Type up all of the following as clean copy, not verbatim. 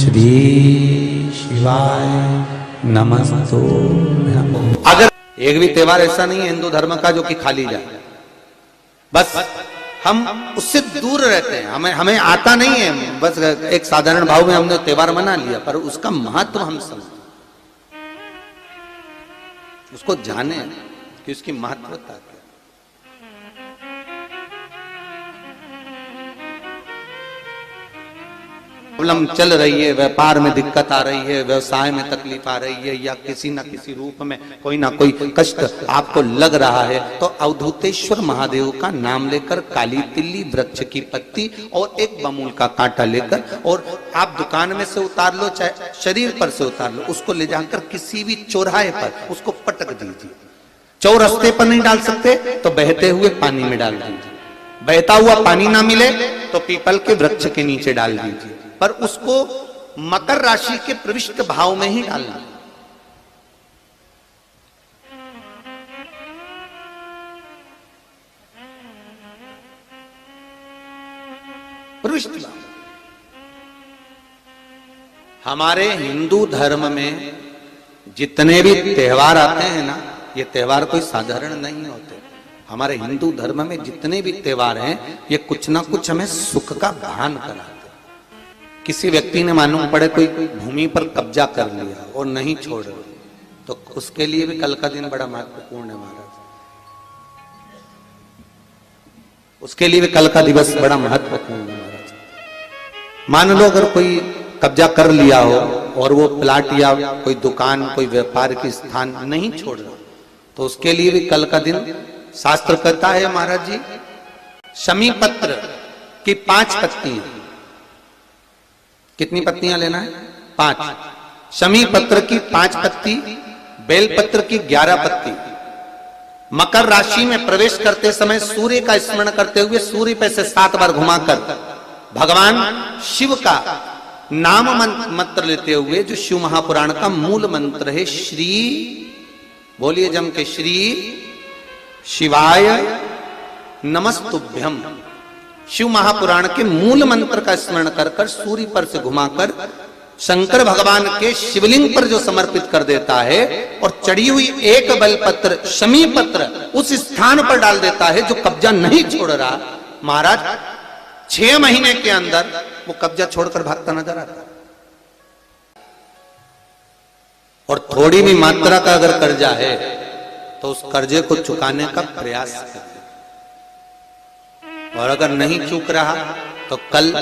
श्री शिवाय नमस्तु। अगर एक भी त्योहार ऐसा नहीं है हिंदू धर्म का जो कि खाली जाए, बस हम उससे दूर रहते हैं, हमें आता नहीं है, बस एक साधारण भाव में हमने त्योहार मना लिया, पर उसका महत्व हम समझें, उसको जाने कि उसकी महत्वता क्या। प्रॉब्लम चल रही है, व्यापार में दिक्कत आ रही है, व्यवसाय में तकलीफ आ रही है, या किसी ना किसी रूप में कोई ना कोई कष्ट आपको लग रहा है, तो अवधूतेश्वर महादेव का नाम लेकर काली तिल्ली, वृक्ष की पत्ती और एक बमूल का कांटा लेकर, और आप दुकान में से उतार लो चाहे शरीर पर से उतार लो, उसको ले जाकर किसी भी चौराहे पर उसको पटक दीजिए। चौरस्ते पर नहीं डाल सकते तो बहते हुए पानी में डाल दीजिए, बहता हुआ पानी ना मिले तो पीपल के वृक्ष के नीचे डाल दीजिए, पर उसको मकर राशि के प्रविष्ट भाव में ही डालना। प्रविष्ट भाव। हमारे हिंदू धर्म में जितने भी त्योहार आते हैं ना, ये त्योहार कोई साधारण नहीं होते। हमारे हिंदू धर्म में जितने भी त्योहार हैं, ये कुछ ना कुछ हमें सुख का भान कराते। किसी व्यक्ति ने मालूम पड़े कोई भूमि पर कब्जा कर लिया और नहीं छोड़ रहे, तो उसके लिए भी कल का दिन बड़ा महत्वपूर्ण है महाराज। उसके लिए भी कल का दिवस बड़ा महत्वपूर्ण है महाराज। मान लो अगर कोई कब्जा कर लिया हो और वो प्लाट या कोई दुकान, कोई व्यापार की स्थान नहीं छोड़ रहा, तो उसके लिए भी कल का दिन शास्त्र कहता है महाराज जी, शमी पत्र की 5 पत्तियां। कितनी पत्तियां लेना है? 5। शमी पत्र की 5 पत्ती, बेल पत्र की 11 पत्ती। मकर राशि में प्रवेश करते समय सूर्य का स्मरण करते हुए सूर्य पे से 7 बार घुमाकर भगवान शिव का नाम मंत्र लेते हुए, जो शिव महापुराण का मूल मंत्र है, श्री, बोलिए जम के, श्री शिवाय नमस्तुभ्यम। शिव महापुराण के मूल मंत्र का स्मरण कर कर सूर्य पर से घुमाकर शंकर भगवान के शिवलिंग पर जो समर्पित कर देता है, और चढ़ी हुई एक बेलपत्र, शमी पत्र उस स्थान पर डाल देता है जो कब्जा नहीं छोड़ रहा, महाराज 6 महीने के अंदर वो कब्जा छोड़कर भागता नजर आता। और थोड़ी भी मात्रा का अगर कर्जा है तो उस कर्जे को चुकाने का प्रयास करें, और अगर नहीं चूक रहा तो कल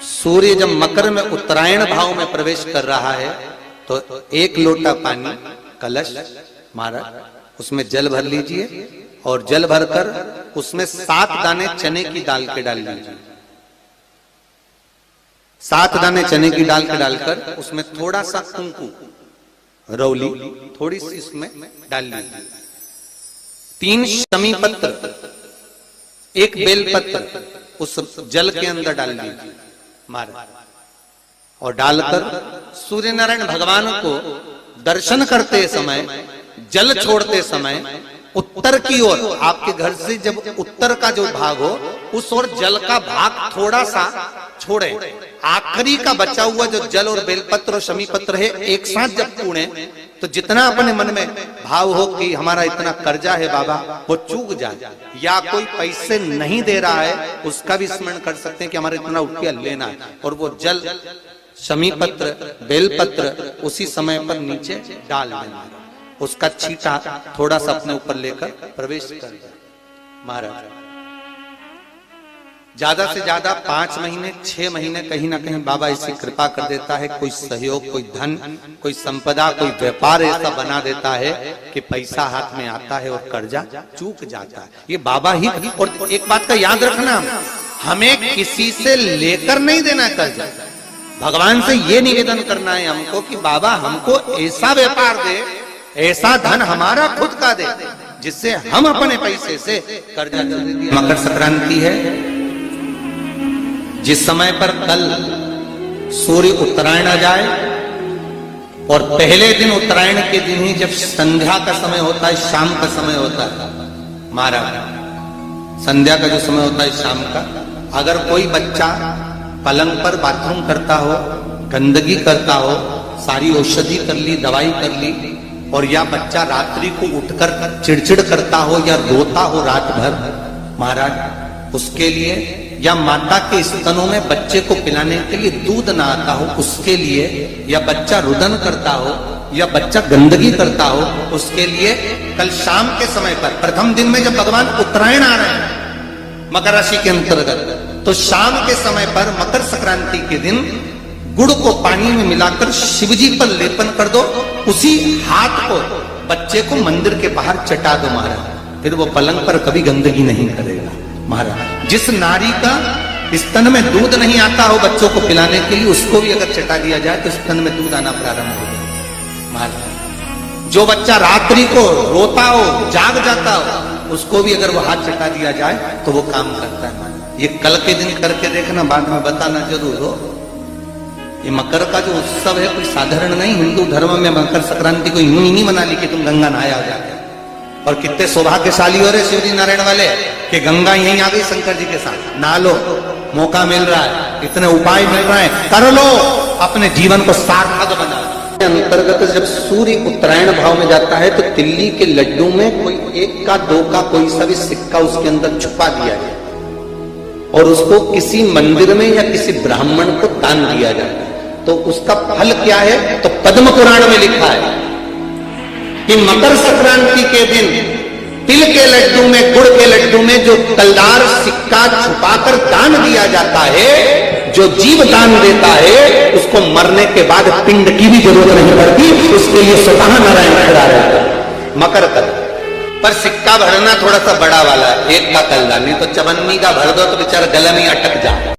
सूर्य जब मकर में उत्तरायण भाव में प्रवेश कर रहा है, तो 1 लोटा पानी कलश मारा, उसमें जल भर लीजिए, और जल भरकर उसमें 7 दाने चने की दाल के डाल लीजिए। 7 दाने चने की दाल के डालकर उसमें थोड़ा सा कुंकू, रौली थोड़ी सी इसमें डाल लीजिए। 3 शमी पत्र, 1 बेल पत्र उस जल के अंदर डाल लीजिए मारा, और डालकर सूर्य नारायण भगवान को दर्शन करते समय, जल छोड़ते समय उत्तर की ओर, आपके घर से जब उत्तर का जो भाग हो उस ओर जल का भाग थोड़ा सा छोड़े। आखिरी का बचा हुआ जो जल और बेलपत्र और शमी पत्र है, एक साथ जब पूणे, तो जितना अपने मन में भाव हो कि हमारा इतना कर्जा है बाबा, वो चूक जाए, या कोई पैसे नहीं दे रहा है उसका भी स्मरण कर सकते हैं कि हमारा इतना रुपया लेना है, और वो जल, शमी पत्र, बेलपत्र उसी समय पर नीचे डाल देना, उसका छींटा थोड़ा सा अपने ऊपर लेकर प्रवेश कर दे महाराज। ज्यादा से ज्यादा 5 महीने 6 महीने कहीं ना कहीं बाबा ऐसी कृपा कर देता है, कोई सहयोग, कोई धन, कोई संपदा, कोई व्यापार ऐसा बना देता है कि पैसा हाथ में आता है और कर्जा चूक जाता है। ये बाबा ही। और एक बात का याद रखना, हमें किसी से लेकर नहीं देना कर्जा, भगवान से ये निवेदन करना है हमको कि बाबा हमको ऐसा व्यापार दे, ऐसा धन हमारा खुद का दे, जिससे हम अपने पैसे से कर्जा दे दिए। मकर संक्रांति है, जिस समय पर कल सूर्य उत्तरायण आ जाए, और पहले दिन उत्तरायण के दिन ही जब संध्या का समय होता है, शाम का समय होता है महाराज, संध्या का जो समय होता है शाम का, अगर कोई बच्चा पलंग पर बाथरूम करता हो गंदगी करता हो, सारी औषधि कर ली, दवाई कर ली, और या बच्चा रात्रि को उठकर चिड़चिड़ करता हो या रोता हो रात भर महाराज, उसके लिए, या माता के स्तनों में बच्चे को पिलाने के लिए दूध ना आता हो उसके लिए, या बच्चा रुदन करता हो या बच्चा गंदगी करता हो उसके लिए, कल शाम के समय पर प्रथम दिन में जब भगवान उत्तरायण आ रहे हैं मकर राशि के अंतर्गत, तो शाम के समय पर मकर संक्रांति के दिन गुड़ को पानी में मिलाकर शिवजी पर लेपन कर दो, उसी हाथ को बच्चे को मंदिर के बाहर चटा दो महाराज, फिर वो पलंग पर कभी गंदगी नहीं करेगा महाराज। जिस नारी का स्तन में दूध नहीं आता हो बच्चों को पिलाने के लिए, उसको भी अगर चटा दिया जाए तो स्तन में दूध आना प्रारंभ हो जाए महाराज। जो बच्चा रात्रि को रोता हो, जाग जाता हो, उसको भी अगर वो हाथ चटा दिया जाए तो वो काम करता है महाराज। ये कल के दिन करके देखना, बाद में बताना जरूर हो। ये मकर का जो उत्सव है कोई साधारण नहीं। हिंदू धर्म में मकर संक्रांति को यूं ही नहीं मना ली कि तुम गंगा नहाया जाके, और कितने सौभाग्यशाली हो रहे शिवजी नारायण वाले कि गंगा यहीं आ गई शंकर जी के साथ, नहा लो, मौका मिल रहा है, इतने उपाय मिल रहे हैं, कर लो, अपने जीवन को सार्थक बना। अंतर्गत जब सूर्य उत्तरायण भाव में जाता है तो तिल्ली के लड्डू में कोई 1 का 2 का कोई सा भी सिक्का उसके अंदर छुपा दिया जाए और उसको किसी मंदिर में या किसी ब्राह्मण को दान दिया जाता है, तो उसका फल क्या है? तो पद्म पुराण में लिखा है कि मकर संक्रांति के दिन तिल के लड्डू में, गुड़ के लड्डू में जो तलदार सिक्का छुपाकर दान दिया जाता है, जो जीव दान देता है उसको मरने के बाद पिंड की भी जरूरत नहीं पड़ती, उसके लिए स्वतः नारायण खड़ा रहता है। मकर कर पर सिक्का भरना थोड़ा सा बड़ा वाला, 1 का तलदार, नहीं तो चवन्नी का भर दो तो बेचारा गले में अटक जाए।